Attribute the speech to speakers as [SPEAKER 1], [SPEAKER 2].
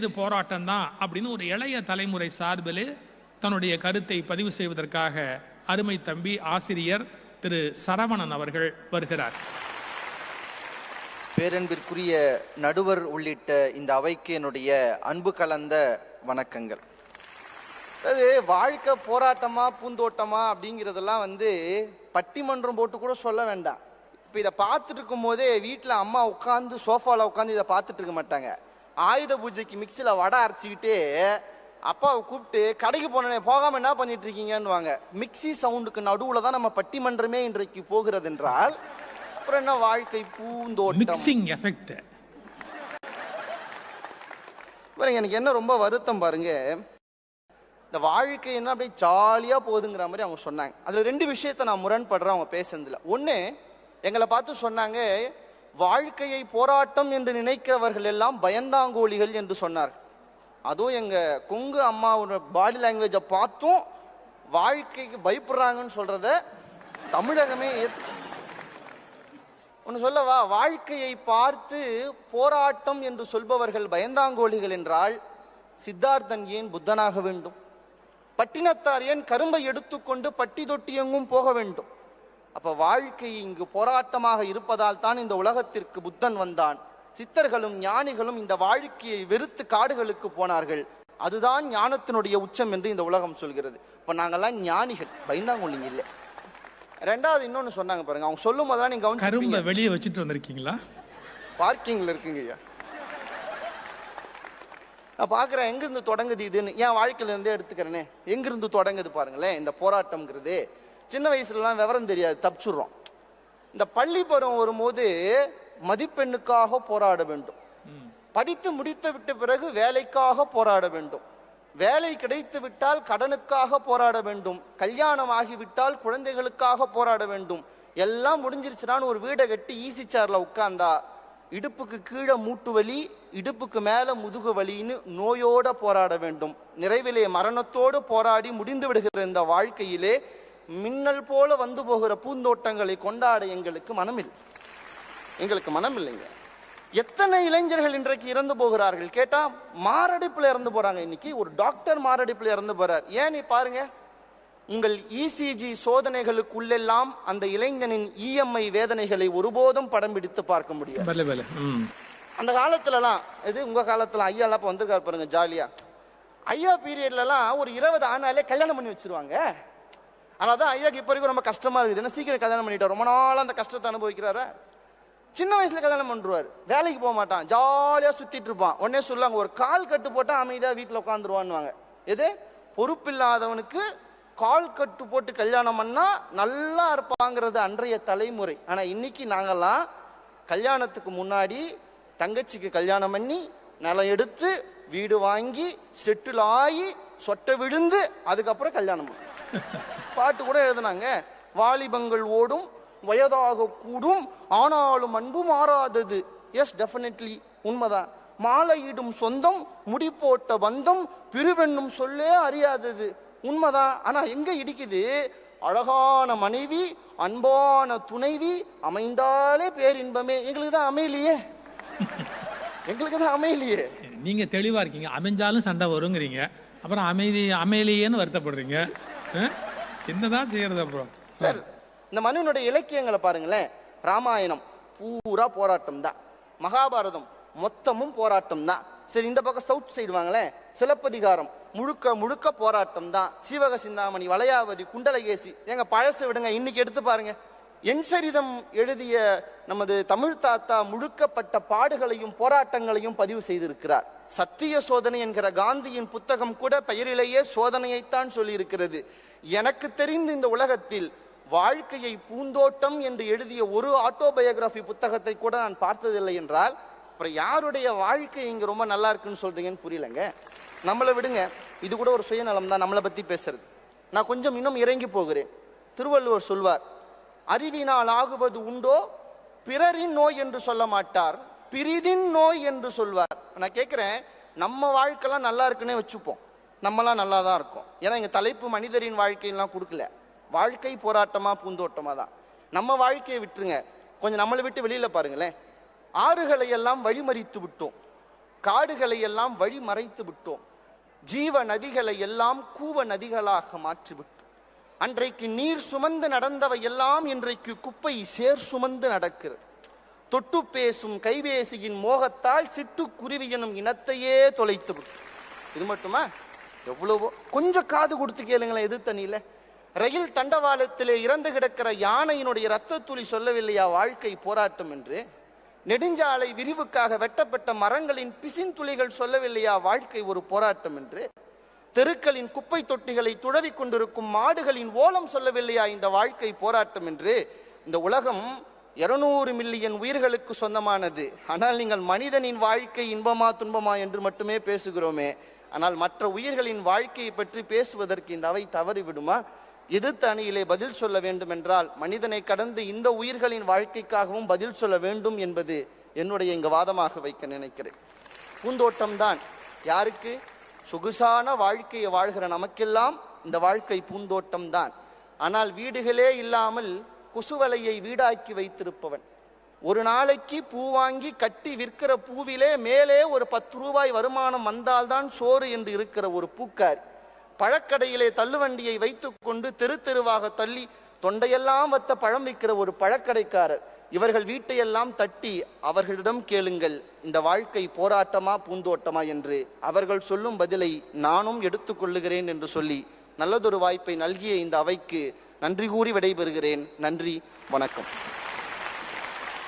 [SPEAKER 1] இது போராட்டம் தான் அப்படின்னு ஒரு இளைய தலைமுறை சார்பில் தன்னுடைய கருத்தை பதிவு செய்வதற்காக அருமை தம்பி ஆசிரியர் திரு சரவணன் அவர்கள் வருகிறார்.
[SPEAKER 2] பேரன்பிற்குரிய நடுவர் உள்ளிட்ட இந்த அவைக்கு என்னுடைய அன்பு கலந்த வணக்கங்கள். அதாவது வாழ்க்கை போராட்டமா பூந்தோட்டமா அப்படிங்கிறதெல்லாம் பட்டிமன்றம் போட்டு கூட சொல்ல வேண்டாம். இப்போ இதை பார்த்துட்டு இருக்கும் போதே வீட்டில் அம்மா உட்காந்து சோஃபாவில் உட்காந்து இதை பார்த்துட்டு இருக்க மாட்டாங்க. ஆயுத பூஜைக்கு மிக்சியில் வடை அரைச்சிக்கிட்டு அப்பாவை கூப்பிட்டு கடைக்கு போனே போகாமல் என்ன பண்ணிட்டு இருக்கீங்கன்னுவாங்க. மிக்சி சவுண்டுக்கு நடுவில் தான் நம்ம பட்டிமன்றமே இன்றைக்கு போகிறது என்றால் அப்புறம் என்ன வாழ்க்கை பூந்தோட்டம். பாருங்க, எனக்கு என்ன ரொம்ப வருத்தம் பாருங்க, இந்த வாழ்க்கை என்ன அப்படியே ஜாலியா போகுதுங்கிற மாதிரி அவங்க சொன்னாங்க. அதுல ரெண்டு விஷயத்த நான் முரண்படுறேன் அவங்க பேசுனதுல. ஒண்ணு, எங்களை பார்த்து சொன்னாங்க வாழ்க்கையை போராட்டம் என்று நினைக்கிறவர்கள் எல்லாம் பயந்தாங்கோலிகள் என்று சொன்னார். அதுவும் எங்க கொங்கு அம்மாவோட பாடி லாங்குவேஜை பார்த்தும் வாழ்க்கைக்கு பயப்படுறாங்கன்னு சொல்றத தமிழகமே ஒன்று சொல்லவா, வாழ்க்கையை பார்த்து போராட்டம் என்று சொல்பவர்கள் பயந்தாங்கோலிகள் என்றால் சித்தார்த்தன் ஏன் புத்தனாக வேண்டும்? பட்டினத்தார் ஏன் கரும்பை எடுத்துக்கொண்டு பட்டி தொட்டி எங்கும் போக வேண்டும்? அப்ப வாழ்க்கை இங்கு போராட்டமாக இருப்பதால் தான் இந்த உலகத்திற்கு புத்தன் வந்தான். சித்தர்களும் ஞானிகளும் இந்த வாழ்க்கையை வெறுத்து காடுகளுக்கு போனார்கள். அதுதான் ஞானத்தினுடைய உச்சம் என்று இந்த உலகம் சொல்கிறது. இப்ப நாங்கெல்லாம் ஞானிகள், பயந்தாங்கொள்ளிங்க இல்லை. ரெண்டாவது இன்னொன்னு சொன்னாங்க பாருங்க, அவங்க சொல்லும் போதெல்லாம் நீங்க
[SPEAKER 1] கரும்பை வெளியே வச்சுட்டு வந்திருக்கீங்களா?
[SPEAKER 2] பார்க்கிங்ல இருக்குங்க ஐயா. நான் பார்க்குறேன் எங்கிருந்து தொடங்குது இதுன்னு. என் வாழ்க்கையில இருந்தே எடுத்துக்கிறேனே, எங்கிருந்து தொடங்குது பாருங்களேன் இந்த போராட்டம்ங்கிறது. சின்ன வயசுலலாம் விவரம் தெரியாது, தப்பிச்சுடுறோம். இந்த பள்ளி பருவம் வரும்போது மதிப்பெண்ணுக்காக போராட வேண்டும், படித்து முடித்து விட்ட பிறகு வேலைக்காக போராட வேண்டும், வேலை கிடைத்து விட்டால் கடனுக்காக போராட வேண்டும், கல்யாணம் ஆகிவிட்டால் குழந்தைகளுக்காக போராட வேண்டும். எல்லாம் முடிஞ்சிருச்சுனான்னு ஒரு வீடை கட்டி ஈசி சேர்ல உட்கார்ந்தா இடுப்புக்கு கீழே மூட்டு வலி, இடுப்புக்கு மேல முதுகு வலின்னு நோயோட போராட வேண்டும். நிறைவிலே மரணத்தோடு போராடி முடிந்து விடுகிற இந்த வாழ்க்கையிலே மின்னல் போல வந்து போகிற பூந்தோட்டங்களை கொண்டாட எங்களுக்கு மனம் இல்லைங்க. எத்தனை இளைஞர்கள் இன்றைக்கு இறந்து போகிறார்கள் கேட்டா, மாரடைப்புல இறந்து போறாங்க. இன்னைக்கு ஒரு டாக்டர் மாரடைப்புல இறந்து போறார். ஏன் நீ பாருங்க, உங்கள் இசிஜி சோதனைகளுக்குள்ளெல்லாம் அந்த இளைஞனின் இஎம்ஐ வேதனைகளை ஒருபோதும் படம் பிடித்து பார்க்க முடியும். அந்த காலத்துலலாம், இது உங்க காலத்துல ஐயா எல்லாம் வந்திருக்காரு பாருங்க ஜாலியா. ஐயா பீரியட்லாம் ஒரு 20 ஆனாலே கல்யாணம் பண்ணி வச்சிருவாங்க. அதனாலதான் ஐயாக்கு இப்ப வரைக்கும் ரொம்ப கஷ்டமா இருக்குது. ஏன்னா சீக்கிரம் கல்யாணம் பண்ணிட்டார், ரொம்ப நாள் அந்த கஷ்டத்தை அனுபவிக்கிறாரு. சின்ன வயசுல கல்யாணம் பண்ணுவார், வேலைக்கு போக மாட்டான், ஜாலியா சுத்திட்டு இருப்பான். உடனே சொல்லுவாங்க ஒரு கால் கட்டு போட்டா அமைதியா வீட்டுல உட்காந்துருவான்னு. எது பொறுப்பில்லாதவனுக்கு கால் கட்டு போட்டு கல்யாணம் பண்ணா நல்லா இருப்பாங்கிறது அன்றைய தலைமுறை. ஆனா இன்னைக்கு நாங்கெல்லாம் கல்யாணத்துக்கு முன்னாடி தங்கச்சிக்கு கல்யாணம் பண்ணி நிலம் எடுத்து வீடு வாங்கி செட்டில் ஆகி சொட்டை விழுந்து அதுக்கப்புறம் கல்யாணம் பண்ண பாட்டு கூட எழுதுனாங்க. வாலிபங்கள் ஓடும் வயதாக கூடும் ஆனாலும் அன்பு மாறாதது. எஸ், டெஃபினெட்லி உண்மைதான். மாலையிடும் சொந்தம் முடி போட்ட பந்தம் பிரிவென்னும் சொல்லே அறியாதது உண்மைதான். ஆனா எங்க இடிக்குது? அழகான மனைவி அன்பான துணைவி அமைந்தாலே பேரின்பமே. எங்களுக்கு தான் அமையலையே.
[SPEAKER 1] நீங்க தெளிவா இருக்கீங்க, அமைஞ்சாலும் சண்டை வருங்கிறீங்க, அப்புறம் அமையலையேன்னு வருத்தப்படுறீங்க. என்னதான் செய்யறது அப்புறம்?
[SPEAKER 2] சார், இந்த மனுனுடைய இலக்கியங்களை பாருங்களேன். ராமாயணம் பூரா போராட்டம் தான், மகாபாரதம் மொத்தமும் போராட்டம் தான். சரி, இந்த பக்கம் சவுத் சைடு வாங்களேன், சிலப்பதிகாரம் முழுக்க போராட்டம் தான். சீவக சிந்தாமணி, வளையாவதி, குண்டலகேசி. எங்க பழசு விடுங்க, இன்னைக்கு எடுத்து பாருங்க. என் சரிதம் எழுதிய நமது தமிழ் தாத்தா முழுக்கப்பட்ட பாடுகளையும் போராட்டங்களையும் பதிவு செய்திருக்கிறார். சத்திய சோதனை என்கிற காந்தியின் புத்தகம் கூட பெயரிலேயே சோதனையைத்தான் சொல்லி இருக்கிறது. எனக்கு தெரிந்த இந்த உலகத்தில் வாழ்க்கையை பூந்தோட்டம் என்று எழுதிய ஒரு ஆட்டோபயோகிராபி புத்தகத்தை கூட நான் பார்த்ததில்லை என்றால் அப்புறம் யாருடைய வாழ்க்கை இங்க ரொம்ப நல்லா இருக்குன்னு சொல்றீங்கன்னு புரியலங்க. நம்மளை விடுங்க, இது கூட ஒரு சுயநலம் தான் நம்மளை பத்தி பேசுறது. நான் கொஞ்சம் இன்னும் இறங்கி போகிறேன். திருவள்ளுவர் சொல்வார், அறிவினால் ஆகுவது உண்டோ பிறரின் நோய் என்று சொல்ல மாட்டார், பிரிதின் நோய் என்று சொல்வார். நான் கேட்கிறேன், நம்ம வாழ்க்கைலாம் நல்லா இருக்குன்னே வச்சுப்போம், நம்மளாம் நல்லா தான் இருக்கும். ஏன்னா எங்க தலைப்பு மனிதரின் வாழ்க்கையெல்லாம் கொடுக்கல, வாழ்க்கை போராட்டமா பூந்தோட்டமா தான். நம்ம வாழ்க்கையை விட்டுருங்க, கொஞ்சம் நம்மளை விட்டு வெளியில பாருங்களேன். ஆறுகளை எல்லாம் வழிமறித்து விட்டோம், காடுகளை எல்லாம் வழி மறைத்து விட்டோம். ஜீவ நதிகளை எல்லாம் கூவ நதிகளாக மாற்றிவிட்டோம். அன்றைக்கு நீர் சுமந்து நடந்தவை எல்லாம் இன்றைக்கு குப்பை சேர் சுமந்து நடக்கிறது. தொட்டு பேசும் கைபேசியின் மோகத்தால் சிட்டுக்குருவி எனும் இனத்தையே தொலைத்து விட்டோம். இது மட்டுமா? எவ்வளவோ. கொஞ்சம் காது கொடுத்து கேளுங்களேன். எது தண்ணியில ரயில் தண்டவாளத்திலே இறந்து கிடக்கிற யானையினுடைய இரத்த துளி சொல்லவில்லையா வாழ்க்கை போராட்டம் என்று? நெடுஞ்சாலை விரிவுக்காக வெட்டப்பட்ட மரங்களின் பிசின்துளிகள் சொல்லவில்லையா வாழ்க்கை ஒரு போராட்டம் என்று? தெருக்களின் குப்பை தொட்டிகளை துழவி கொண்டிருக்கும் மாடுகளின் ஓலம் சொல்லவில்லையா இந்த வாழ்க்கை போராட்டம் என்று? இந்த உலகம் 200 மில்லியன் உயிர்களுக்கு சொந்தமானது. ஆனால் நீங்கள் மனிதனின் வாழ்க்கை இன்பமா துன்பமா என்று மட்டுமே பேசுகிறோமே. ஆனால் மற்ற உயிர்களின் வாழ்க்கையை பற்றி பேசுவதற்கு இந்த அவை தவறிவிடுமா? எதிர்த்த அணியிலே பதில் சொல்ல வேண்டும் என்றால் மனிதனை கடந்து இந்த உயிர்களின் வாழ்க்கைக்காகவும் பதில் சொல்ல வேண்டும் என்பது என்னுடைய இங்கு வாதமாக வைக்க நினைக்கிறேன். பூந்தோட்டம் தான் யாருக்கு? சொகுசான வாழ்க்கையை வாழ்கிற நமக்கெல்லாம் இந்த வாழ்க்கை பூந்தோட்டம் தான். ஆனால் வீடுகளே இல்லாமல் கொசுவலையை வீடாக்கி வைத்திருப்பவன், ஒரு நாளைக்கு பூ வாங்கி கட்டி விற்கிற பூவிலே மேலே ஒரு 10 ரூபாய் வருமானம் வந்தால்தான் சோறு என்று இருக்கிற ஒரு பூக்காரி, பழக்கடையிலே தள்ளுவண்டியை வைத்துக் கொண்டு தெரு தெருவாக தள்ளி தொண்டையெல்லாம் வத்த பழம் விற்கிற ஒரு பழக்கடைக்காரர், இவர்கள் வீட்டையெல்லாம் தட்டி அவர்களிடம் கேளுங்கள் இந்த வாழ்க்கை போராட்டமா பூந்தோட்டமா என்று. அவர்கள் சொல்லும் பதிலை நானும் எடுத்துக்கொள்ளுகிறேன் என்று சொல்லி நல்லதொரு வாய்ப்பை நல்கிய இந்த அவைக்கு நன்றி கூறி விடைபெறுகிறேன். நன்றி, வணக்கம்.